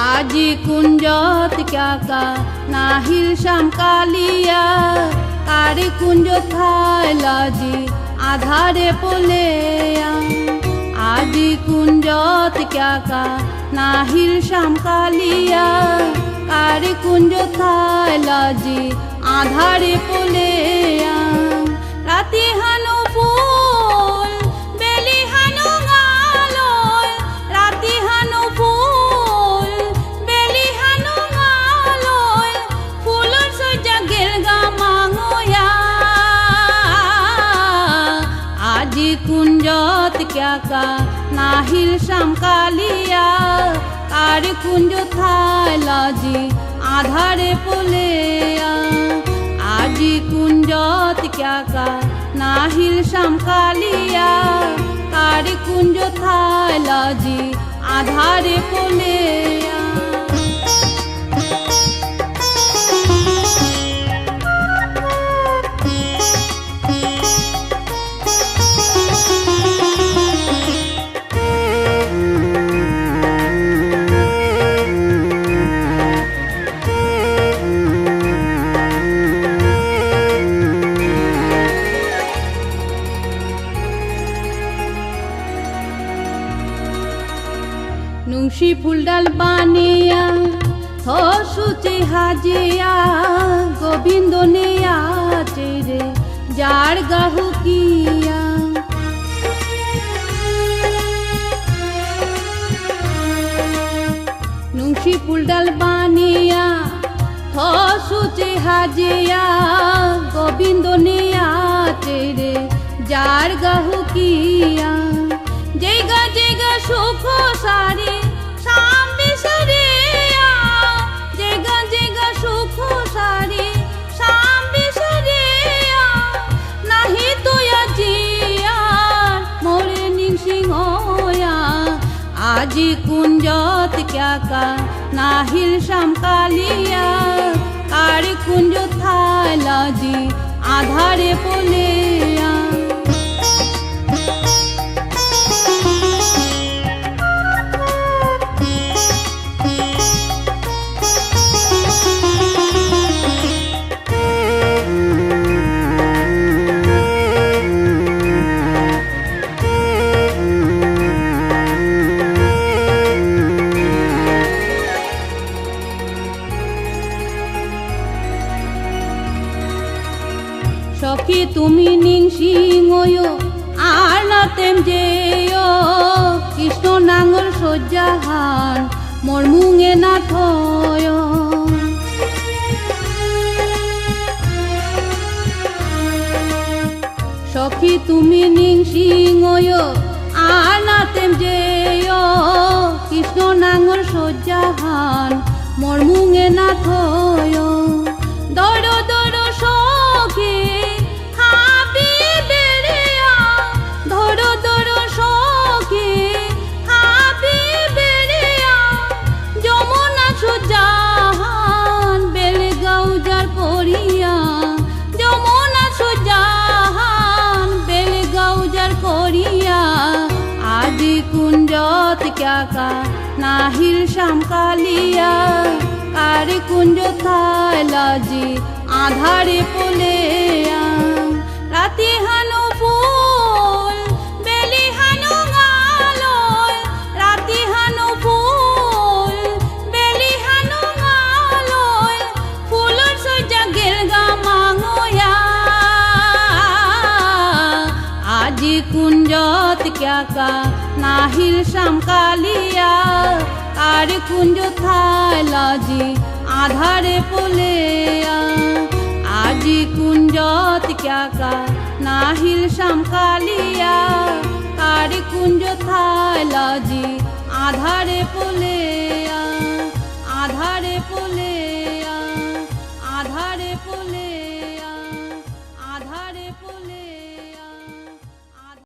আজি কুঞ্জত ক্যাকা নাহিল শ্যাম কালিয়া কারে কুঞ্জ থায় লাজি আধারে পোলেয়া আজি কুঞ্জত ক্যাকা নাহিল শ্যাম কালিয়া কারে কুঞ্জ থায় লাজি আধারে পোলেয়া রাতি হানু ফুল বেলি হানু গালয় রাতি হানু ফুল বেলি হানু গালয় ফুলর সজ্জা গেল গা মাঙয়া আজি কুঞ্জত ক্যাকা নাহিল শ্যাম কালিয়া কারে কুঞ্জ থায় লাজি আধারে পোলেয়া আজি কুঞ্জত ক্যাকা নাহিল শ্যাম কালিয়া কারে কুঞ্জ থায় লাজি আধারে পোলেয়া নুংশি ফুলডাল বানিয়া হসুচি হাজিয়া গোবিন্দ নেয়া চেরে যার গাহুকিয়া নুংশি ফুলডাল বানিয়া হসুচি হাজিয়া গোবিন্দ নেয়া চেরে যার গাহুকিয়া জেগা জেগা সুখ সারে শাম বিসরিয়া জেগা জেগা সুখ সারে শাম বিসরিয়া নাহি তুয়া জিয়া মোরে নিংসিংয়া আজি কুঞ্জত ক্যাকা নাহিল শ্যাম কালিয়া কারে কুঞ্জ থায় লাজি আধারে পোলেয়া সখী তুমি নিংসিংয় আর নাতেম যেয় কৃষ্ণ নাঙ্গল সজ্জাহান মোর মুঙে না থয় সখী তুমি নিংসিংয় আর নাতেম যেয় কৃষ্ণ নাঙ্গল সজ্জাহান মোর মুঙে না থয় দড় দড় সখী হাবি বেড়িয়া ধর ধর সখী হাবি বেড়িয়া যমুনা সুজাহান বেলগাঁও যার করিয়া যমুনা সুজাহান বেলগাঁও যার করিয়া আজি কুঞ্জত ক্যাকা নাহিল শ্যাম কালিয়া কারে কুঞ্জ থায় লাজি আধারে পোলেয়া রাতি হানু ফুল বেলি হানু গালয় রাতি হানু ফুল বেলি হানু গালয় ফুলর সজ্জা গেল গা মাঙয়া আজি কুঞ্জত ক্যাকা নাহিল শ্যাম কালিয়া কারে কুঞ্জ থায় লাজি আধারে পোলেয়া আজি কুঞ্জত ক্যাকা নাহিল শ্যাম কালিয়া কারে কুঞ্জ থায় লাজি আধারে পোলেয়া।